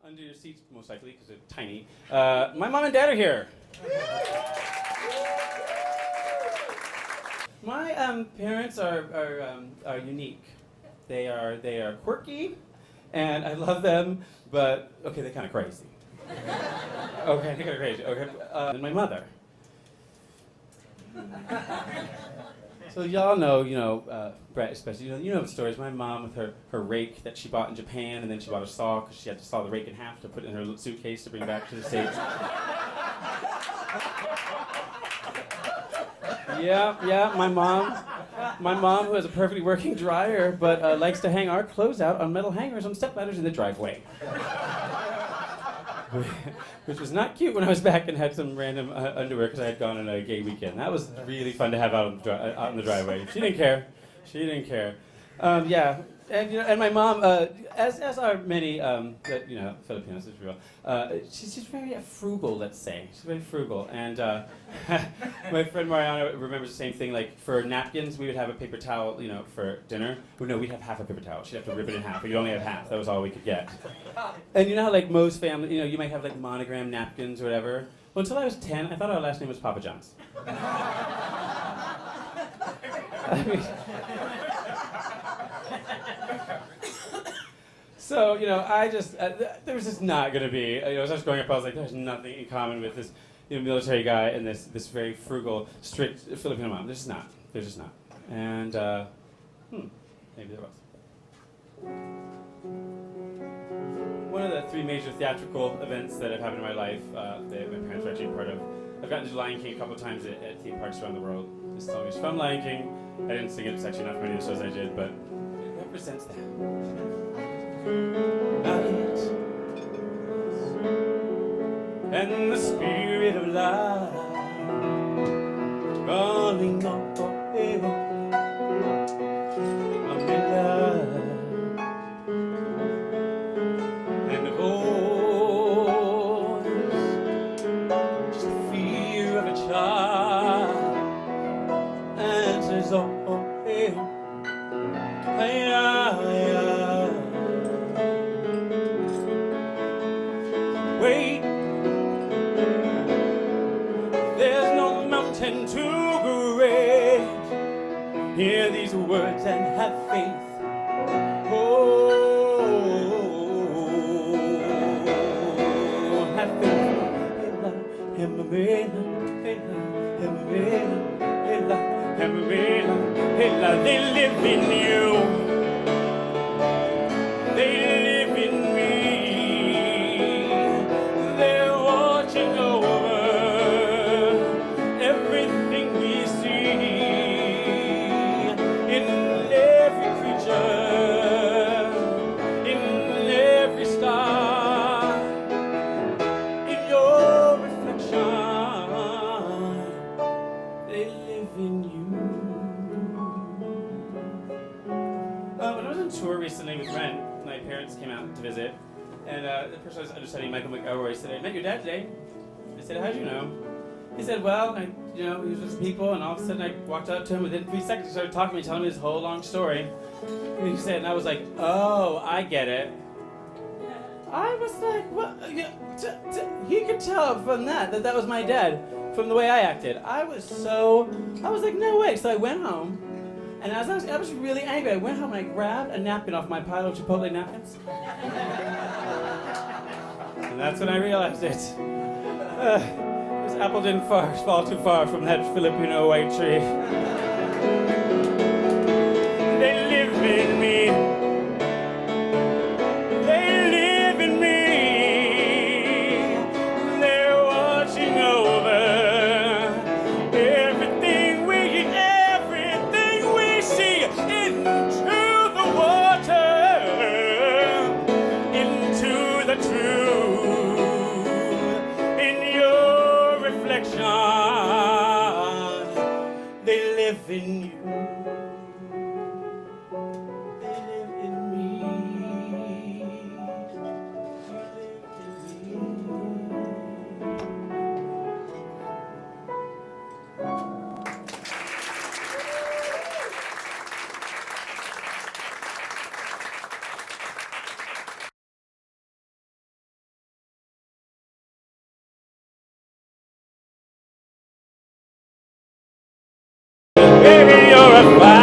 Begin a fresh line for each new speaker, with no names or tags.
under your seats, most likely, because they're tiny. My mom and dad are here. My parents are unique. They are quirky, and I love them, but, okay, they're kind of crazy. Okay, they're kind of crazy. Okay, and my mother. So y'all know, Brett especially, you know the stories. My mom with her rake that she bought in Japan, and then she bought a saw because she had to saw the rake in half to put it in her suitcase to bring back to the States. Yeah, my mom who has a perfectly working dryer, but likes to hang our clothes out on metal hangers on stepladders in the driveway. Which was not cute when I was back and had some random underwear because I had gone on a gay weekend. That was really fun to have out in the driveway. She didn't care. Yeah, and my mom, as are many, Filipinos, if you will, she's very frugal. Let's say she's very frugal. And my friend Mariana remembers the same thing. Like for napkins, we would have a paper towel, for dinner. Well, no, we'd have half a paper towel. She'd have to rip it in half, but you'd only have half. That was all we could get. And you know how like most families, you might have like monogram napkins or whatever. Well, until I was 10, I thought our last name was Papa John's. I mean, so, I just, there was just not going to be, as I was growing up, I was like, there's nothing in common with this military guy and this very frugal, strict Filipino mom. There's just not. And, maybe there was. One of the 3 major theatrical events that have happened in my life that my parents were actually part of, I've gotten to Lion King a couple of times at theme parks around the world. This song is from Lion King. I didn't sing it, it's actually not from any of the shows I did, but it represents that. Night and the spirit of life calling up for help. I'm in love and the voice, just the fear of a child answers all for help. Wait, there's no mountain too great. Hear these words and have faith. Oh, have faith. They live in you. My parents came out to visit, and the person I was understudying, Michael McElroy, said, "I met your dad today." I said, "How'd you know?" He said, "Well, he was with people, and all of a sudden I walked up to him. Within 3 seconds, he started talking to me, telling me his whole long story." And he said, and I was like, "Oh, I get it." I was like, "What?" He could tell from that was my dad, from the way I acted. I was like, "No way." So I went home. And I was really angry. I went home and I grabbed a napkin off my pile of Chipotle napkins. And that's when I realized it. This apple didn't fall too far from that Filipino white tree. They live in me. They live in me. They're watching over everything we eat. Into the water, into the truth, in your reflection, they live in you. Baby, you're a fine